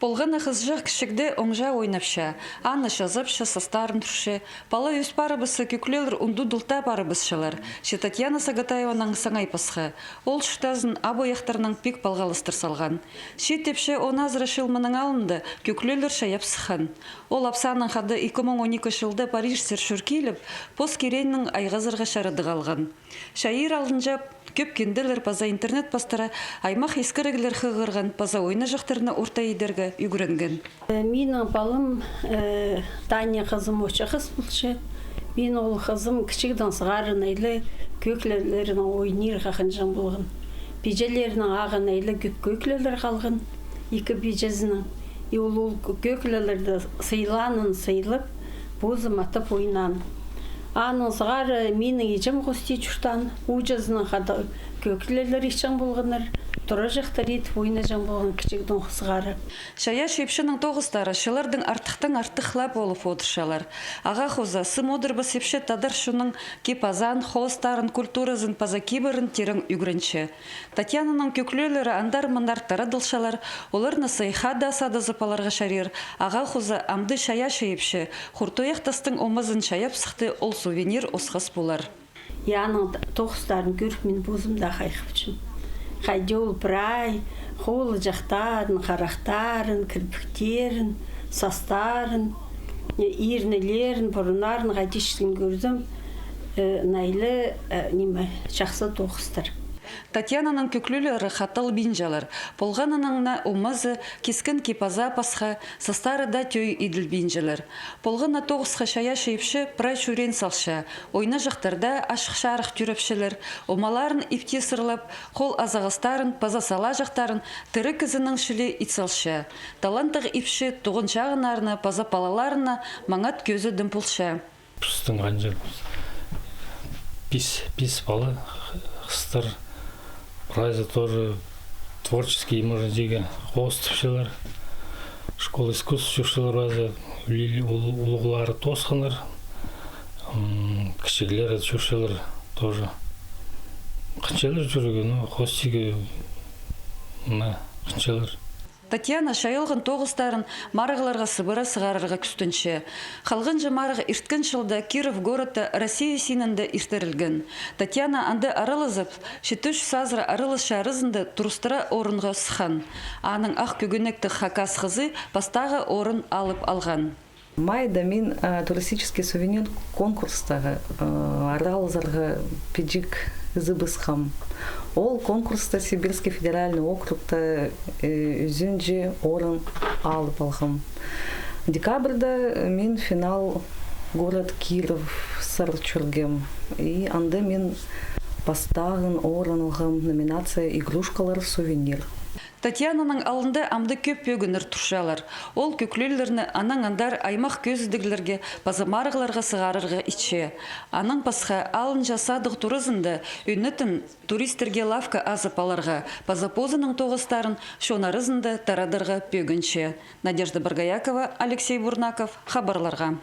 Полғана қызжақ кішікде оңжа ойнапша, аны жазапша састарын тұршы, пала өз парабысы көклелер ұнду дұлта парабысшалар. Ше Татьяна Сагатаеваның саңай пасқы. Ол шытазын абояқтарының пик палғалыстыр салған. Ше тепше оназыры шылмының алынды көклелер шаяп сыхан. Ол апсаның қады 2012 жылда Париж сершүркейліп, пос керейнің айғазырға шарыды қалған. Шайыр алынжап, көп кенделер паза интернет пастара аймақ ескірігілер қығырған паза ойны жақтарына орта едерге үгірінген. Менің балым Таня қызым өші қыз бұлшы. Мен ол қызым кішігіден сығарын әйлі көклелерінің ойнер қақын жан болған. Бежелерінің ағын әйлі көклелер қалған. Екі бежезінің. Ол көклелерді сыйланын сыйлып, бозым атып ойнан. Анын сығары менің ежім ғости жүштан, ұжызының қады көклелер ешін болғаныр, тұры жақтар етіп ойна жан болған кішігдің сығары. Шая шепшінің тоғыстары шылардың артықтың артықлап олып отыршалар. Аға қоза сым одырбы сепші тадар шының кепазан, холыстарын, культуразын, паза кебірін терің үгірінші. Татьянаның көклелері андар-мындар тарадылшалар, оларны сайха да сады запаларға шарир. Аға қоза амды шая шепші, құртояқтастың омазын шаяп сықты ол сувенир осқас болар. Яның тоғыстарын көріп мен бозымда қайқыпчым. Қайде ол бірай, қолы жақтарын, қарақтарын, кірпіктерін, састарын, ернелерін, бұрынарын қайдешін көрдім. Найлы жақсы тоғыстар. Татьянаның көклелері қатал бинжалар. Полғананыңна умазы кескін кепаза пасха, састары да төй иділ бинжалар. Полғана тоғысқа шая шейпші прай шүрен салша. Ойна жақтарда ашық шарық түріпшілер. Омаларын ипте сырлап, қол азағыстарын, паза сала жақтарын тірі кізінің шілі итсалша. Талантық ипші тұғын шағынарына, паза палаларына маңат көзі дымпылша. Пұстың ғанжы пис балы, қыстыр. Разы тоже творческие, можно сказать, хостовшылар, школа искусств жүршілер разы, улуғылары тосқаныр, кішігілері жүршілер тоже. Қыншалар жүрген, хостиге қыншалар. Татьяна шайылғын тоғыстарын марығыларға сыбыра сығарырға күстінші. Қалғынжы марығы ирткін жылда Киров городта Россия синінде иртерілген. Татьяна анды арылызып, шетүш сазыра арылыз шарызынды турыстыра орынға сыхан. Аның ақ көгінекті хакас қызы пастағы орын алып алған. Майда мен туристический сувенир конкурстағы аралызарға педжик зыбысқам. Ол конкурста Сибирский федеральный округта үзінже орын алып алғым. Декабрьда мен финал город Киров сарчургем. И анда мен пастағын орын алғым номинация игрушкалар сувенир. Татьянаның алында амды көп пөгінір тұршалар. Ол көклелеріні аның андар аймақ көзідігілерге пазамарғыларға сығарырға итше. Аның пасқа алын жасадық турызынды үнітін туристерге лавка азапаларға, пазапозының тоғыстарын шонарызынды тарадырға пөгінші. Надежда Баргаякова, Алексей Бурнаков, хабарларға.